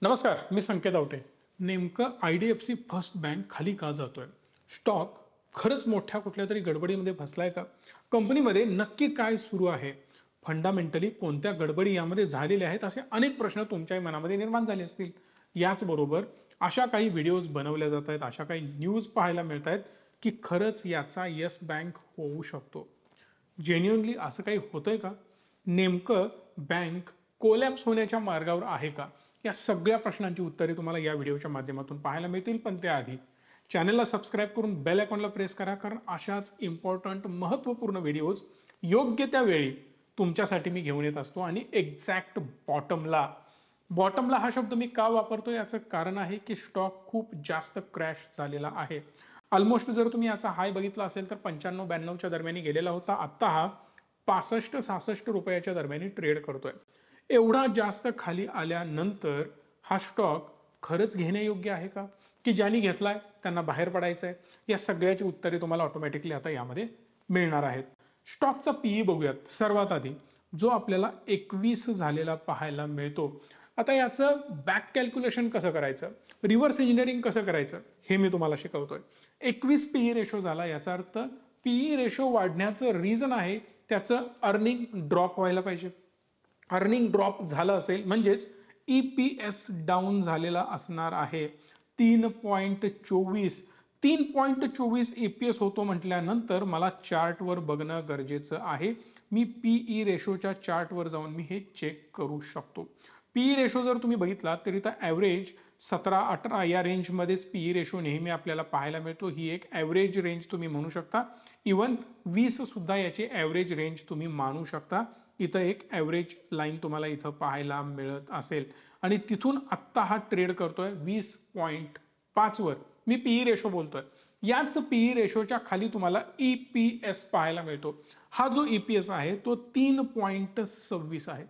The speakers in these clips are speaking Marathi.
नमस्कार, मी संकेत आवटे. नेमकं IDFC फर्स्ट बँक खाली का जातोय? स्टॉक खरंच मोठ्या कुठल्यातरी गडबडीमध्ये फसलाय का? कंपनीमध्ये नक्की काय सुरू आहे? फंडामेंटली कोणत्या गडबडी यामध्ये झालेल्या आहेत? असे अनेक प्रश्न तुमच्याही मनामध्ये निर्माण झाले असतील. याचबरोबर अशा काही व्हिडिओज बनवल्या जात आहेत, अशा काही न्यूज पाहायला मिळत आहेत की खरंच याचा येस बँक होऊ शकतो. जेन्युइनली असं काही होतंय का? नेमकं बँक कोलॅप्स होण्याच्या मार्गावर आहे का? या सगळ्या प्रश्नांची उत्तरे तुम्हाला या व्हिडिओच्या माध्यमातून पाहायला मिळतील. पण त्याआधी चॅनलला सबस्क्राईब करून बेल आयकॉनला प्रेस करा, कारण अशाच इम्पॉर्टंट महत्त्वपूर्ण व्हिडिओज योग्य त्या वेळी तुमच्यासाठी मी घेऊन येत असतो. आणि एक्झॅक्ट बॉटमला हा शब्द मी का वापरतो याचं कारण आहे की स्टॉक खूप जास्त क्रॅश झालेला आहे. ऑलमोस्ट जर तुम्ही याचा हाय बघितला असेल तर 95-92च्या दरम्यान गेलेला होता. आत्ता हा 65-66 रुपयाच्या दरम्यान ट्रेड करतोय. एवढा जास्त खाली आल्यानंतर हा स्टॉक खरंच घेण्यायोग्य आहे का, की ज्यांनी घेतलाय त्यांना बाहेर पडायचं आहे? या सगळ्याची उत्तरे तुम्हाला ऑटोमॅटिकली आता यामध्ये मिळणार आहेत. स्टॉकचा पीई बघूयात. सर्वात आधी जो आपल्याला 21 झालेला पाहायला मिळतो. आता याचं बॅक कॅल्क्युलेशन कसं करायचं, रिव्हर्स इंजिनिअरिंग कसं करायचं, हे मी तुम्हाला शिकवतोय. 21 पीई रेशो झाला, याचा अर्थ पीई रेशो वाढण्याचं रिझन आहे त्याचं अर्निंग ड्रॉप व्हायला पाहिजे. अर्निंग ड्रॉप झालं असेल म्हणजेच EPS डाऊन झालेला असणार आहे. 3.24 EPS होतो म्हटल्यानंतर मला चार्टवर बघणं गरजेचं आहे. मी पीई रेशोच्या चार्टवर जाऊन मी हे चेक करू शकतो. पीई रेशो जर तुम्ही बघितला तर इथं ॲव्हरेज 17-18 या रेंजमध्येच पीई रेशो नेहमी आपल्याला पाहायला मिळतो. ही एक ॲव्हरेज रेंज तुम्ही म्हणू शकता. इवन 20 सुद्धा याची ॲव्हरेज रेंज तुम्ही मानू शकता. इथं एक ॲव्हरेज लाईन तुम्हाला इथं पाहायला मिळत असेल आणि तिथून आत्ता हा ट्रेड करतोय 20.5 वर. मी पीई रेशो बोलतोय. याच पीई रेशोच्या खाली तुम्हाला EPS पाहायला मिळतो. हा जो EPS आहे तो 3.26 आहे.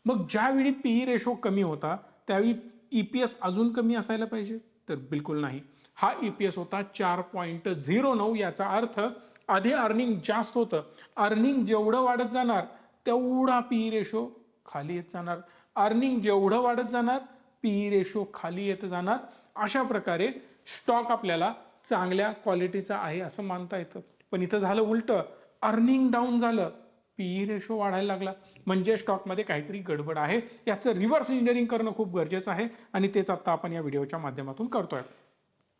मग ज्यावेळी पीई रेशो कमी होता त्यावेळी EPS अजून कमी असायला पाहिजे तर बिलकुल नाही. हा EPS होता 4.09. याचा अर्थ आधी अर्निंग जास्त होतं. अर्निंग जेवढं वाढत जाणार तेवढा पीई रेशो खाली येत जाणार. अर्निंग जेवढं वाढत जाणार पीई रेशो खाली येत जाणार. अशा प्रकारे स्टॉक आपल्याला चांगल्या क्वालिटीचा आहे असं मानता येतं. पण इथं झालं उलट, अर्निंग डाऊन झालं, पीई रेशो वाढायला लागला, म्हणजे स्टॉकमध्ये काहीतरी गडबड आहे. याचं रिव्हर्स इंजिनिअरिंग करणं खूप गरजेचं आहे आणि तेच आता आपण या व्हिडिओच्या माध्यमातून करतोय.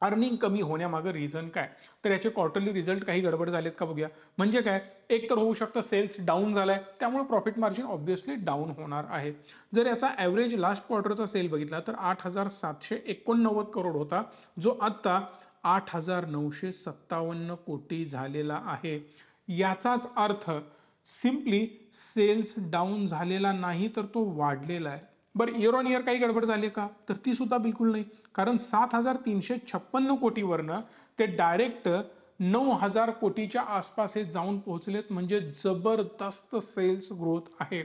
अर्निंग कमी होण्यामागं रिझन काय, तर याचे क्वार्टरली रिझल्ट काही गडबड झालेत का बघूया. म्हणजे काय, एक तर होऊ शकतं सेल्स डाऊन झालाय, त्यामुळे प्रॉफिट मार्जिन ऑब्व्हियसली डाऊन होणार आहे. जर याचा ॲव्हरेज लास्ट क्वार्टरचा सेल बघितला तर 8,789 करोड होता, जो आत्ता 8,957 कोटी झालेला आहे. याचाच अर्थ सिम्पली सेल्स डाऊन झालेला नाही तर तो वाढलेला आहे. बरं, इयर ऑन इयर काही गडबड झाली का, तर ती सुद्धा बिलकुल नाही. कारण 7,356 कोटीवरनं ते डायरेक्ट 9,000 कोटीच्या आसपास हे जाऊन पोहोचलेत. म्हणजे जबरदस्त सेल्स ग्रोथ आहे.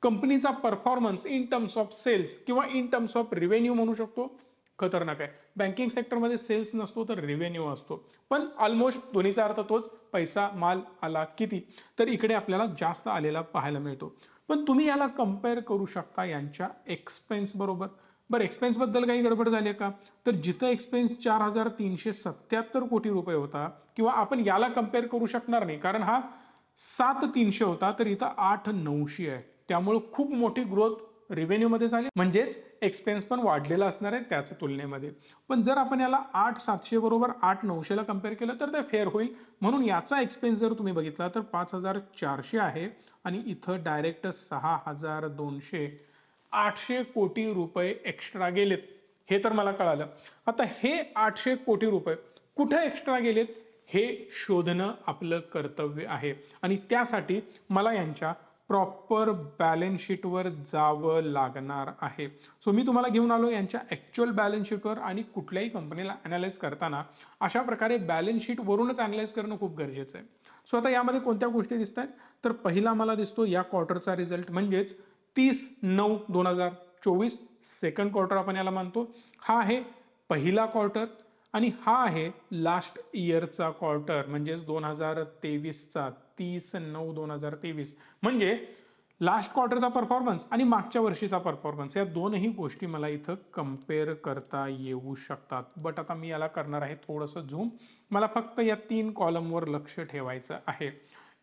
कंपनीचा performance in terms of sales किंवा इन टर्म्स ऑफ रिव्हेन्यू म्हणू शकतो, खतरनाक आहे. बँकिंग सेक्टरमध्ये सेल्स नसतो तर रिव्हेन्यू असतो, पण ऑलमोस्ट दोन्हीचा अर्थ तोच. पैसा माल आला किती, तर इकडे आपल्याला जास्त आलेला पाहायला मिळतो. पण तुम्ही याला कम्पेअर करू शकता यांच्या एक्सपेन्स बरोबर. बरं, एक्सपेन्स बद्दल काही गडबड झाली का, तर जिथं एक्सपेन्स 4,377 कोटी रुपये होता, किंवा आपण याला कम्पेअर करू शकणार नाही कारण हा 7,300 होता, तर इथं 8,900 आहे. त्यामुळे खूप मोठी ग्रोथ रिव्हेन्यू मध्ये झाली, म्हणजेच एक्सपेन्स पण वाढलेला असणार आहे त्याच तुलनेमध्ये. पण जर आपण याला 8,700 बरोबर 8,900 ला कम्पेअर केलं तर ते फेअर होईल. म्हणून याचा एक्सपेन्स जर तुम्ही बघितला तर 5,400 आहे आणि इथं डायरेक्ट 6,200, 800 कोटी रुपये एक्स्ट्रा गेलेत. हे तर मला कळालं. आता हे 800 कोटी रुपये कुठे एक्स्ट्रा गेलेत हे शोधणं आपलं कर्तव्य आहे आणि त्यासाठी मला यांच्या प्रॉपर बॅलन्स शीटवर जावं लागणार आहे. सो मी तुम्हाला घेऊन आलो यांच्या ॲक्च्युअल बॅलन्स शीटवर. आणि कुठल्याही कंपनीला ॲनालाइज करताना अशा प्रकारे बॅलन्स शीट वरूनच ॲनालाइज करणं खूप गरजेचं आहे. सो आता यामध्ये कोणत्या गोष्टी दिसत आहेत, तर पहिला मला दिसतो या क्वार्टरचा रिझल्ट, म्हणजेच 30/9/2024 सेकंड क्वार्टर आपण याला मानतो. हा आहे पहिला क्वार्टर आणि हा आहे लास्ट इयरचा क्वार्टर, म्हणजेच 2023चा 30/9/2023. म्हणजे लास्ट क्वार्टरचा परफॉर्मन्स आणि मागच्या वर्षीचा परफॉर्मन्स, या दोनही गोष्टी मला इथं कम्पेअर करता येऊ शकतात. बट आता मी याला करणार आहे थोडंसं झूम. मला फक्त या 3 कॉलमवर लक्ष ठेवायचं आहे.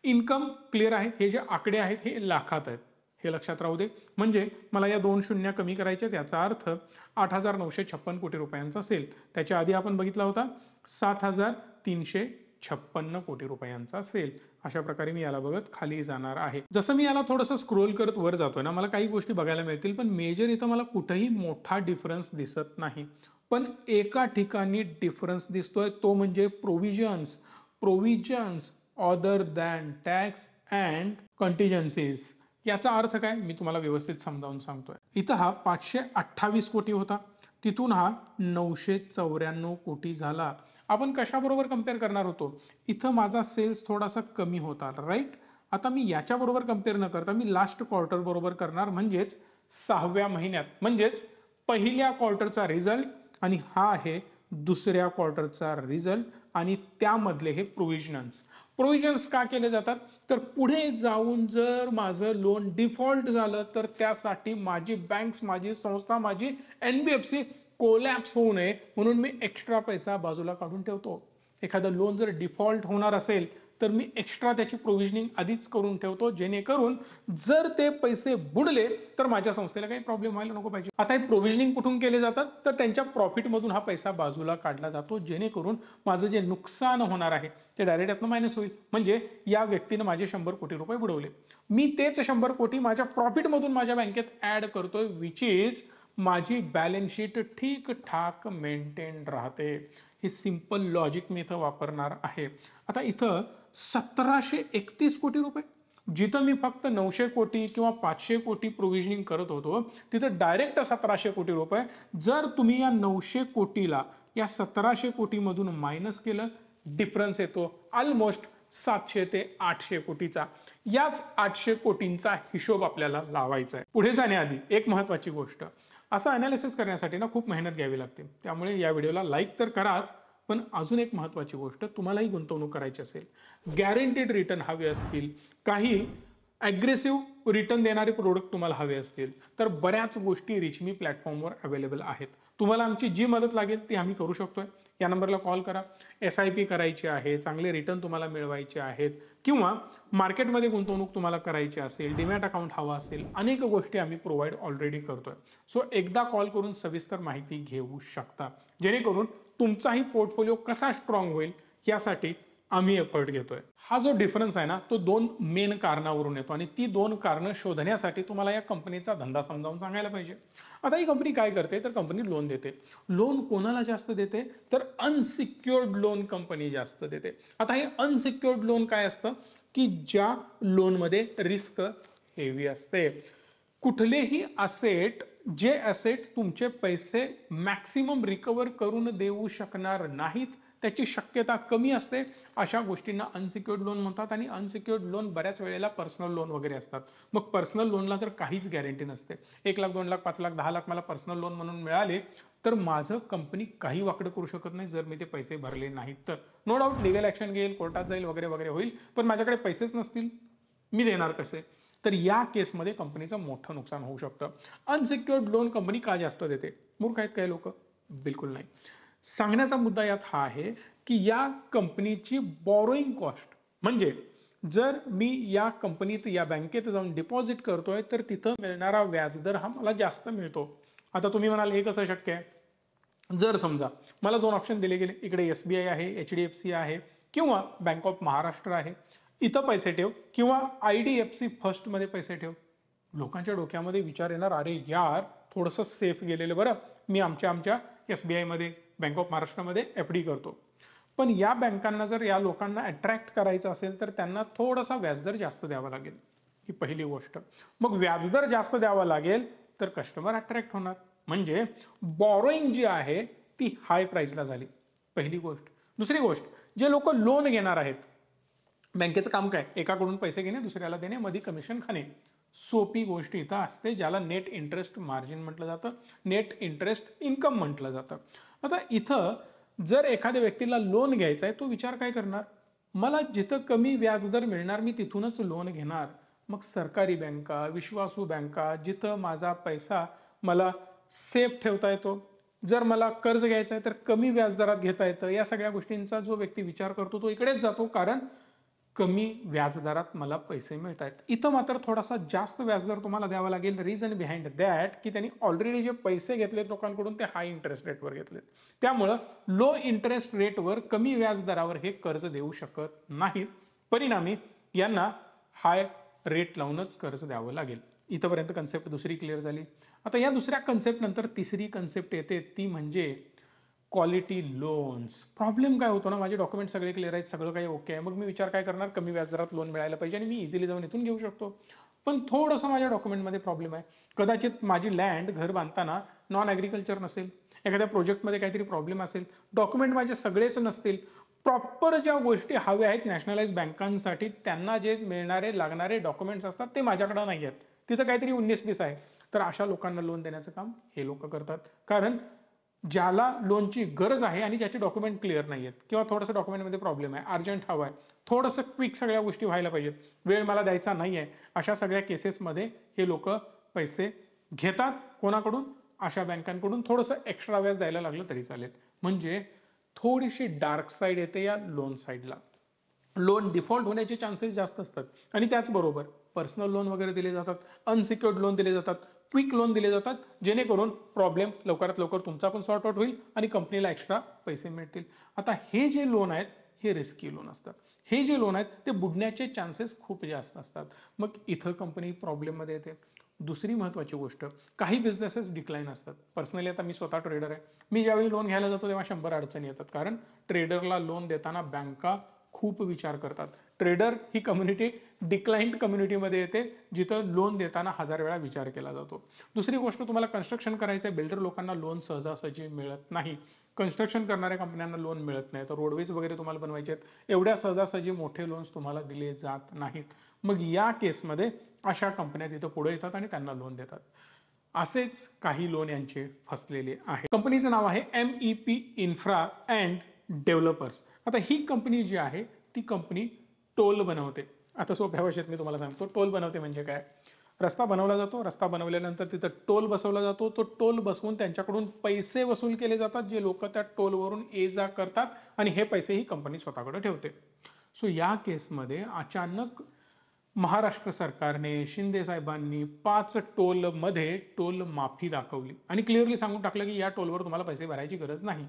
इन्कम क्लिअर आहे, हे जे आकडे आहेत हे लाखात आहेत, हे लक्षात राहू दे. म्हणजे मला या 2 शून्य कमी करायचे, याचा अर्थ 8,956 कोटी रुपयांचा सेल. त्याच्या आधी आपण बघितला होता 7,356 कोटी रुपयांचा सेल. अशा प्रकारे मी याला बघत खाली जाणार आहे. जसं मी याला थोडंसं स्क्रोल करत वर जातोय ना, मला काही गोष्टी बघायला मिळतील, पण मेजर इथं मला कुठेही मोठा डिफरन्स दिसत नाही. पण एका ठिकाणी डिफरन्स दिसतोय, तो म्हणजे provisions other than tax and contingencies. याचा अर्थ काय मी तुम्हाला व्यवस्थित समजावून सांगतोय. इथं हा 528 कोटी होता, तिथून हा 994 कोटी झाला. आपण कशाबरोबर कम्पेअर करणार होतो, इथं माझा सेल्स थोडासा कमी होता, राईट. आता मी याच्याबरोबर कम्पेअर न करता मी लास्ट क्वार्टर बरोबर करणार, म्हणजेच 6व्या महिन्यात, म्हणजेच पहिल्या क्वार्टरचा रिझल्ट, आणि हा आहे दुसऱ्या क्वार्टरचा रिझल्ट, आणि त्यामधले हे प्रोव्हिजन्स का केले जातात, तर पुढे जाऊन जर माझं लोन डिफॉल्ट झालं तर त्यासाठी माझी बँक्स, माझी संस्था, माझी NBFC कोलॅप्स होऊ नये म्हणून मी एक्स्ट्रा पैसा बाजूला काढून ठेवतो. एखादं लोन जर डिफॉल्ट होणार असेल तर मी एक्स्ट्रा त्याची प्रोव्हिजनिंग आधीच करून ठेवतो, जेणेकरून जर ते पैसे बुडले तर माझ्या संस्थेला काही प्रॉब्लेम व्हायला नको पाहिजे. आता हे प्रोव्हिजनिंग कुठून केले जातात, तर त्यांच्या प्रॉफिटमधून हा पैसा बाजूला काढला जातो, जेणेकरून माझं जे नुकसान होणार आहे ते डायरेक्ट यातनं मायनस होईल. म्हणजे या व्यक्तीनं माझे 100 कोटी रुपये बुडवले, मी तेच 100 कोटी माझ्या प्रॉफिटमधून माझ्या बँकेत ऍड करतोय, विच इज माझी बॅलन्स शीट ठीकठाक मेंटेन राहते. हे सिंपल लॉजिक मी इथं वापरणार आहे. आता इथं 1731 कोटी रुपये, जिथं मी फक्त 900 कोटी किंवा 500 कोटी प्रोव्हिजनिंग करत होतो, तिथं डायरेक्ट 1700 कोटी रुपये. जर तुम्ही या 900 कोटीला या 1700 कोटीमधून मायनस केलं, डिफरन्स येतो ऑलमोस्ट 700 ते 800 कोटीचा. याच 800 कोटींचा हिशोब आपल्याला लावायचा आहे. पुढे जाण्याआधी एक महत्वाची गोष्ट, असं अनालिसिस करण्यासाठी ना खूप मेहनत घ्यावी लागते, त्यामुळे या व्हिडिओला लाईक तर कराच, पण अजून एक महत्वाची गोष्ट, तुम्हालाही गुंतवणूक करायची असेल, गॅरंटीड रिटर्न हवे असतील, काही ॲग्रेसिव्ह रिटर्न देणारे प्रोडक्ट तुम्हाला हवे असतील, तर बऱ्याच गोष्टी रिचमी प्लॅटफॉर्मवर अवेलेबल आहेत. तुम्हाला आमची जी मदत लागेल ती आम्ही करू शकतोय. या नंबरला कॉल करा. SIP करायची आहे, चांगले रिटर्न तुम्हाला मिळवायचे आहेत, किंवा मार्केटमध्ये गुंतवणूक तुम्हाला करायची असेल, डीमॅट अकाउंट हवा असेल, अनेक गोष्टी आम्ही प्रोव्हाइड ऑलरेडी करतोय. सो एकदा कॉल करून सविस्तर माहिती घेऊ शकता, जेणेकरून तुमचाही पोर्टफोलिओ कसा स्ट्रॉंग होईल यासाठी आम्ही एफर्ट घेतोय. हा जो डिफरन्स आहे ना, तो 2 मेन कारणावरून येतो, आणि ती 2 कारणं शोधण्यासाठी तुम्हाला या कंपनीचा धंदा समजावून सांगायला पाहिजे. आता ही कंपनी काय करते, तर कंपनी लोन देते. लोन कोणाला जास्त देते, तर अनसिक्युअर्ड लोन कंपनी जास्त देते. आता हे अनसिक्युअर्ड लोन काय असतं, की ज्या लोनमध्ये रिस्क हेवी असते. कुठलेही असेट, जे असेट तुमचे पैसे मॅक्सिमम रिकवर करून देऊ शकणार नाहीत, त्याची शक्यता कमी असते, अशा गोष्टींना अनसिक्युअर्ड लोन म्हणतात. आणि अनसिक्युअर्ड लोन बऱ्याच वेळेला पर्सनल लोन वगैरे असतात. मग पर्सनल लोनला तर काहीच गॅरंटी नसते. 1 लाख, 2 लाख, 5 लाख, 10 लाख मला पर्सनल लोन म्हणून मिळाले तर माझं कंपनी काही वाकडं करू शकत नाही जर मी ते पैसे भरले नाहीत तर. नो डाऊट लीगल ॲक्शन घेईल, कोर्टात जाईल वगैरे वगैरे होईल, पण माझ्याकडे पैसेच नसतील, मी देणार कसे. तर या केसमध्ये कंपनीचं मोठं नुकसान होऊ शकतं. अनसिक्युअर्ड लोन कंपनी का जास्त देते, मूर्ख आहेत काही लोक? बिलकुल नाही. सांगण्याचा मुद्दा यात हा आहे की या कंपनीची बॉरोईंग कॉस्ट, म्हणजे जर मी या कंपनीत, या बँकेत जाऊन डिपॉझिट करतोय तर तिथं मिळणारा व्याजदर हा मला जास्त मिळतो. आता तुम्ही म्हणाल हे कसं शक्य आहे, जर समजा मला 2 ऑप्शन दिले गेले, इकडे SBI आहे, HDFC आहे, किंवा बँक ऑफ महाराष्ट्र आहे, इथं पैसे ठेव, किंवा IDFC फर्स्टमध्ये पैसे ठेव. लोकांच्या डोक्यामध्ये विचार येणार, अरे यार थोडंसं सेफ गेलेलं बरं, मी आमच्या SBI मध्ये, बँक ऑफ महाराष्ट्रामध्ये FD करतो. पण या बँकांना जर या लोकांना अट्रॅक्ट करायचं असेल तर त्यांना थोडासा व्याजदर जास्त द्यावा लागेल, ही पहिली गोष्ट. मग व्याजदर जास्त द्यावा लागेल तर कस्टमर अट्रॅक्ट होणार, म्हणजे बॉरोईंग जी आहे ती हाय प्राइसला झाली, पहिली गोष्ट. दुसरी गोष्ट, जे लोक लोन घेणार आहेत, बँकेचं काम काय, एकाकडून पैसे घेणे, दुसऱ्याला देणे, मध्ये कमिशन खाणे. सोपी गोष्ट इथं असते, ज्याला नेट इंटरेस्ट मार्जिन म्हटलं जातं, नेट इंटरेस्ट इन्कम म्हटलं जातं. आता इथं जर एखाद्या व्यक्तीला लोन घ्यायचा आहे, तो विचार काय करणार, मला जिथं कमी व्याजदर मिळणार मी तिथूनच लोन घेणार. मग सरकारी बँका, विश्वासू बँका, जिथं माझा पैसा मला सेफ ठेवता येतो, जर मला कर्ज घ्यायचं आहे तर कमी व्याजदरात घेता येतं, या सगळ्या गोष्टींचा जो व्यक्ती विचार करतो तो इकडेच जातो, कारण कमी व्याजदरात मला पैसे मिळत आहेत. इथं मात्र थोडासा जास्त व्याजदर तुम्हाला द्यावा लागेल. रिझन बिहाइंड दॅट की त्यांनी ऑलरेडी जे पैसे घेतलेत लोकांकडून ते हाय इंटरेस्ट रेटवर घेतलेत. त्यामुळं लो इंटरेस्ट रेटवर कमी व्याजदरावर हे कर्ज देऊ शकत नाहीत. परिणामी यांना हाय रेट लावूनच कर्ज द्यावं लागेल. इथंपर्यंत कन्सेप्ट दुसरी क्लिअर झाली. आता या दुसऱ्या कन्सेप्ट नंतर तिसरी कन्सेप्ट येते, ती म्हणजे क्वालिटी लोन्स. प्रॉब्लेम काय होतो ना, माझे डॉक्युमेंट सगळे क्लिअर आहेत, सगळं काही ओके आहे, मग मी विचार काय करणार, कमी व्याजदरात लोन मिळायला पाहिजे आणि मी इझिली जाऊन इथून घेऊ शकतो. पण थोडंसं माझ्या डॉक्युमेंटमध्ये प्रॉब्लेम आहे. कदाचित माझी लँड घर बांधताना नॉन ॲग्रिकल्चर नसेल, एखाद्या प्रोजेक्टमध्ये काहीतरी प्रॉब्लेम असेल, डॉक्युमेंट माझे सगळेच नसतील, प्रॉपर ज्या गोष्टी हव्या आहेत नॅशनलाइज बँकांसाठी त्यांना जे मिळणारे लागणारे डॉक्युमेंट्स असतात ते माझ्याकडे नाही आहेत, तिथं काहीतरी 19-20 आहे, तर अशा लोकांना लोन देण्याचं काम हे लोक करतात. कारण ज्याला लोनची गरज आहे आणि ज्याचे डॉक्युमेंट क्लिअर नाही आहेत किंवा थोडंसं डॉक्युमेंटमध्ये प्रॉब्लेम आहे, अर्जंट हवं आहे, थोडंसं क्विक सगळ्या गोष्टी व्हायला पाहिजेत, वेळ मला द्यायचा नाही आहे, अशा सगळ्या केसेसमध्ये हे लोक पैसे घेतात. कोणाकडून? अशा बँकांकडून. थोडंसं एक्स्ट्रा व्याज द्यायला लागलं तरी चालेल. म्हणजे थोडीशी डार्क साईड येते या लोन साईडला. लोन डिफॉल्ट होण्याचे चान्सेस जास्त असतात आणि त्याचबरोबर पर्सनल लोन वगैरे दिले जातात, अनसिक्युअर्ड लोन दिले जातात, क्विक लोन दिले जातात, जेणेकरून प्रॉब्लेम लवकरात लवकर तुमचा पण सॉर्ट आउट होईल आणि कंपनीला एक्स्ट्रा पैसे मिळतील. आता हे जे लोन आहेत हे रिस्की लोन असतात. हे जे लोन आहेत ते बुडण्याचे चान्सेस खूप जास्त असतात. मग इथं कंपनी प्रॉब्लेममध्ये येते. दुसरी महत्त्वाची गोष्ट, काही बिझनेसेस डिक्लाइन असतात. पर्सनली आता मी स्वतः ट्रेडर आहे. मी ज्यावेळी लोन घ्यायला जातो तेव्हा 100 अडचणी येतात, कारण ट्रेडरला लोन देताना बँका खूप विचार करतात. ट्रेडर ही कम्युनिटी डिक्लाइंड कम्युनिटीमध्ये येते, जिथं लोन देताना 1000 वेळा विचार केला जातो. दुसरी गोष्ट, तुम्हाला कन्स्ट्रक्शन करायचं आहे, बिल्डर लोकांना लोन सहजासहजी मिळत नाही. कन्स्ट्रक्शन करणाऱ्या कंपन्यांना लोन मिळत नाही. तर रोडवेज वगैरे तुम्हाला बनवायचे आहेत, एवढ्या सहजासहजी मोठे लोन्स तुम्हाला दिले जात नाहीत. मग या केसमध्ये अशा कंपन्या तिथं पुढे येतात आणि त्यांना लोन देतात. असेच काही लोन यांचे फसलेले आहे. कंपनीचं नाव आहे MEP इन्फ्रा अँड डेव्हलपर्स. आता ही कंपनी जी आहे ती कंपनी टोल बनवते. आता सोप्या भाषेत मी तुम्हाला सांगतो, टोल बनवते म्हणजे काय. रस्ता बनवला जातो, रस्ता बनवल्यानंतर तिथं टोल बसवला जातो, तो टोल बसवून त्यांच्याकडून पैसे वसूल केले जातात, जे लोक त्या टोलवरून ये जा करतात आणि हे पैसे ही कंपनी स्वतःकडे ठेवते. सो या केसमध्ये अचानक महाराष्ट्र सरकारने, शिंदे साहेबांनी 5 टोलमध्ये टोल माफी दाखवली आणि क्लिअरली सांगून टाकलं की या टोलवर तुम्हाला पैसे भरायची गरज नाही.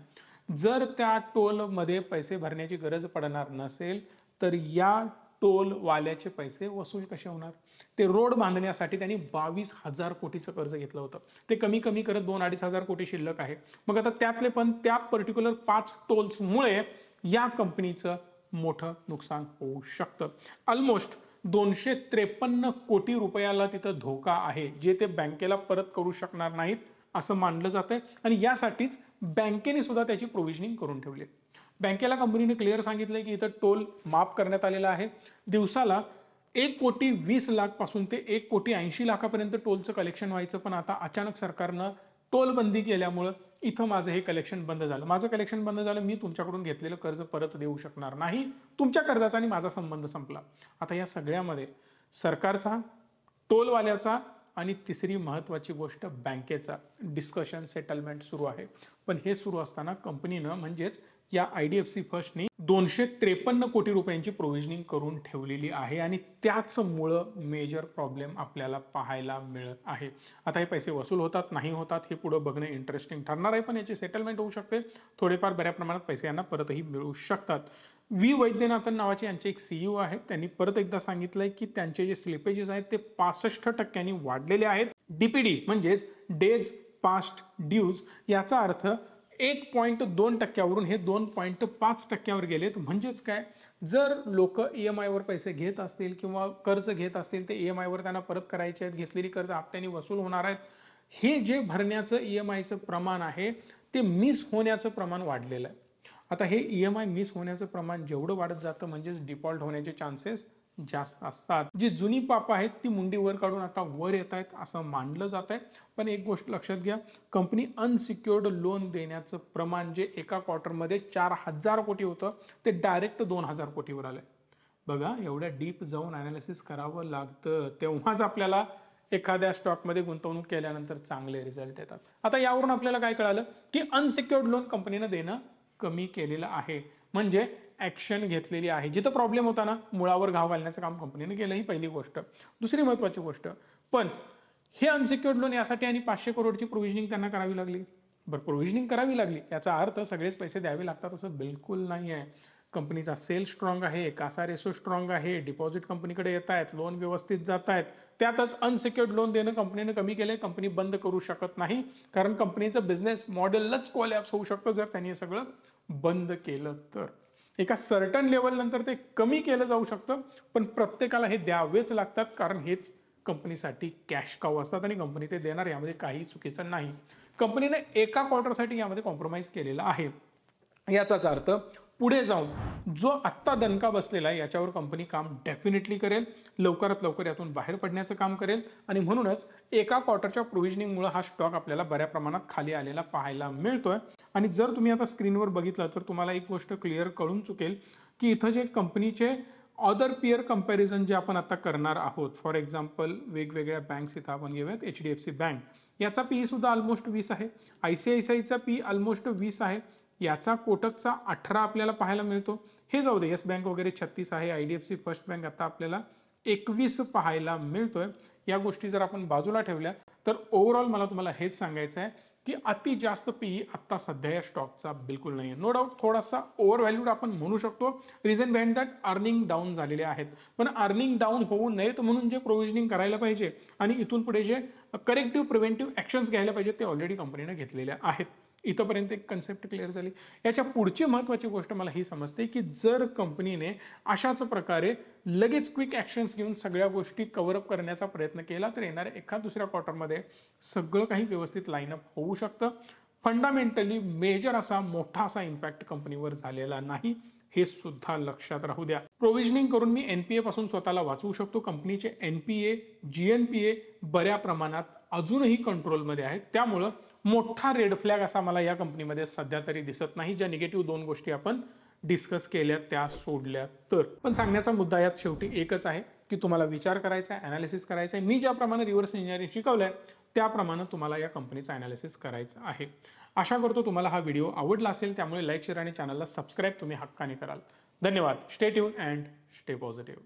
जर त्या टोलमध्ये पैसे भरण्याची गरज पडणार नसेल तर या टोलवाल्याचे पैसे वसूल कसे होणार. ते रोड बांधण्यासाठी त्यांनी 22,000 कोटीचं कर्ज घेतलं होतं. ते कमी कमी करत 2-2.5 कोटी शिल्लक आहे. मग आता त्यातले पण त्या पर्टिक्युलर 5 टोल्समुळे या कंपनीचं मोठं नुकसान होऊ शकतं. ऑलमोस्ट 253 कोटी रुपयाला तिथं धोका आहे, जे ते बँकेला परत करू शकणार नाहीत असं मानलं जातंय आणि यासाठीच बँकेने सुद्धा त्याची प्रोव्हिजनिंग करून ठेवली. बँकेला कंपनीने क्लिअर सांगितलंय की इथं टोल माफ करण्यात आलेला आहे. दिवसाला 1,20,00,000 पासून ते 1,80,00,000 टोलचं कलेक्शन व्हायचं, पण आता अचानक सरकारनं टोल बंदी केल्यामुळं इथं माझं हे कलेक्शन बंद झालं. माझं कलेक्शन बंद झालं, मी तुमच्याकडून घेतलेलं कर्ज परत देऊ शकणार नाही, तुमच्या कर्जाचा आणि माझा संबंध संपला. आता या सगळ्यामध्ये सरकारचा, टोलवाल्याचा आणि तिसरी महत्त्वाची गोष्ट बँकेचा डिस्कशन सेटलमेंट सुरू आहे. पण हे सुरू असताना कंपनीनं म्हणजेच या IDFC फर्स्टनी 253 कोटी रुपयांची प्रोव्हिजनिंग करून ठेवलेली आहे आणि त्याचमुळं मेजर प्रॉब्लेम आपल्याला पाहायला मिळत आहे. आता हे पैसे वसूल होतात नाही होतात हे पुढे बघणं इंटरेस्टिंग ठरणार आहे, पण याची सेटलमेंट होऊ शकते. थोडेफार बऱ्या प्रमाणात पैसे यांना परतही मिळू शकतात. व्ही वैद्यनाथन नावाचे यांचे एक CEO आहेत. त्यांनी परत एकदा सांगितलंय की त्यांचे जे स्लिपेजेस आहेत ते 65% वाढलेले आहेत. DPD म्हणजेच डेज पास्ट ड्यूज, याचा अर्थ 1.2% हे 2.5% गेलेत. म्हणजेच काय, जर लोक EMI वर पैसे घेत असतील किंवा कर्ज घेत असतील, ते EMI वर त्यांना परत करायचे आहेत, घेतलेली कर्ज हप्त्याने वसूल होणार आहेत, हे जे भरण्याचं EMIचं प्रमाण आहे ते मिस होण्याचं प्रमाण वाढलेलं आहे. आता हे EMI मिस होण्याचं प्रमाण जेवढं वाढत जातं म्हणजेच डिफॉल्ट होण्याचे चान्सेस जास्त असतात. जी जुनी पापं आहेत ती मुंडी वर काढून आता वर येत आहेत असं मानलं जात आहे. पण एक गोष्ट लक्षात घ्या, कंपनी अनसिक्युअर्ड लोन देण्याचं प्रमाण जे एका क्वार्टरमध्ये 4,000 कोटी होतं ते डायरेक्ट 2,000 कोटीवर आलंय. बघा, एवढ्या डीप जाऊन अनालिसिस करावं लागतं, तेव्हाच आपल्याला एखाद्या स्टॉकमध्ये गुंतवणूक केल्यानंतर चांगले रिझल्ट येतात. आता यावरून आपल्याला काय कळालं की अनसिक्युअर्ड लोन कंपनीनं देणं कमी केलेलं आहे, म्हणजे ऍक्शन घेतलेली आहे. जिथं प्रॉब्लेम होता ना, मुळावर घाव घालण्याचं काम कंपनीने केलं, ही पहिली गोष्ट. दुसरी महत्वाची गोष्ट, पण हे अनसिक्युअर्ड लोन यासाठी आणि 500 करोडची प्रोव्हिजनिंग त्यांना करावी लागली. बरं, प्रोव्हिजनिंग करावी लागली याचा अर्थ सगळेच पैसे द्यावे लागतात असं बिलकुल नाही आहे. कंपनीचा सेल स्ट्रॉंग आहे, कासा रेशो स्ट्रॉंग आहे, डिपॉझिट कंपनीकडे येत आहेत, लोन व्यवस्थित जात आहेत. त्यातच अनसिक्युअर्ड लोन देणं कंपनीने कमी केले. कंपनी बंद करू शकत नाही, कारण कंपनीचं बिझनेस मॉडेलच कोलॅप्स होऊ शकतं जर त्यांनी हे सगळं बंद केलं तर. एका सर्टन लेवल नंतर ते कमी केलं जाऊ शकतं, पण प्रत्येकाला हे द्यावेच लागतात, कारण हेच कंपनीसाठी कॅश काऊ असतात आणि कंपनी ते देणार, यामध्ये काही चुकीचं नाही. कंपनीने एका क्वार्टरसाठी यामध्ये कॉम्प्रोमाइज केलेला आहे. याचाच अर्थ पुढे जाऊन जो आत्ता दणका बसलेला आहे याच्यावर कंपनी काम डेफिनेटली करेल, लवकरात लवकर यातून बाहेर पडण्याचं काम करेल. आणि म्हणूनच एका क्वार्टरच्या प्रोव्हिजनिंगमुळे हा स्टॉक आपल्याला बऱ्या प्रमाणात खाली आलेला पाहायला मिळतोय. आणि जर तुम्ही आता स्क्रीनवर बघितलं तर तुम्हाला एक गोष्ट क्लिअर कळून चुकेल की इथं जे कंपनीचे अदर पियर कंपॅरिझन जे आपण आता करणार आहोत, फॉर एक्झाम्पल वेगवेगळ्या बँक्स इथं आपण घेऊयात. HDFC बँक, याचा पी सुद्धा ऑलमोस्ट 20 आहे. ICICIचा पी ऑलमोस्ट 20 आहे. याचा कोटकचा 18 आपल्याला पाहायला मिळतो. हे जाऊ दे, येस बँक वगैरे 36 आहे. IDFC फर्स्ट बँक आता आपल्याला 21 पाहायला मिळतोय. या गोष्टी जर आपण बाजूला ठेवल्या तर ओव्हरऑल मला तुम्हाला हेच सांगायचं आहे की अति जास्त पीई आता सध्या या स्टॉकचा बिलकुल नाही आहे. नो डाऊट थोडासा ओव्हर व्हॅल्यूड आपण म्हणू शकतो. Reason behind that earning down झालेले आहेत, पण अर्निंग डाऊन होऊ नयेत म्हणून जे प्रोव्हिजनिंग करायला पाहिजे आणि इथून पुढे जे करेक्टिव्ह प्रिव्हेंटिव्ह ऍक्शन्स घ्यायला पाहिजे ते ऑलरेडी कंपनीने घेतलेले आहेत. इथंपर्यंत एक कन्सेप्ट क्लिअर झाली. याच्या पुढची महत्त्वाची गोष्ट मला ही समजते की जर कंपनीने अशाच प्रकारे लगेच क्विक ॲक्शन्स घेऊन सगळ्या गोष्टी कव्हरअप करण्याचा प्रयत्न केला तर येणाऱ्या एखाद दुसऱ्या क्वार्टरमध्ये सगळं काही व्यवस्थित लाईनअप होऊ शकतं. फंडामेंटली मेजर असा मोठा असा इम्पॅक्ट कंपनीवर झालेला नाही, हे सुद्धा लक्षात राहू द्या. प्रोव्हिजनिंग करून मी NPA पासून स्वतःला वाचवू शकतो. कंपनीचे NPA, GNPA बऱ्या प्रमाणात अजूनही कंट्रोलमध्ये आहेत. त्यामुळं मोठा रेड फ्लॅग असा मला या कंपनीमध्ये सध्या तरी दिसत नाही. ज्या निगेटिव्ह 2 गोष्टी आपण डिस्कस केल्या त्या सोडल्या तर. पण सांगण्याचा मुद्दा यात शेवटी एकच आहे की तुम्हाला विचार करायचा आहे, अनालिसिस करायचा आहे. मी ज्याप्रमाणे रिव्हर्स इंजिनिअरिंग शिकवलंय त्याप्रमाणे तुम्हाला या कंपनीचं अनालिसिस करायचं आहे. आशा करतो तुम्हाला हा व्हिडिओ आवडला असेल, त्यामुळे लाईक, शेअर आणि चॅनलला सबस्क्राईब तुम्ही हक्काने कराल. धन्यवाद. Stay tune and stay positive.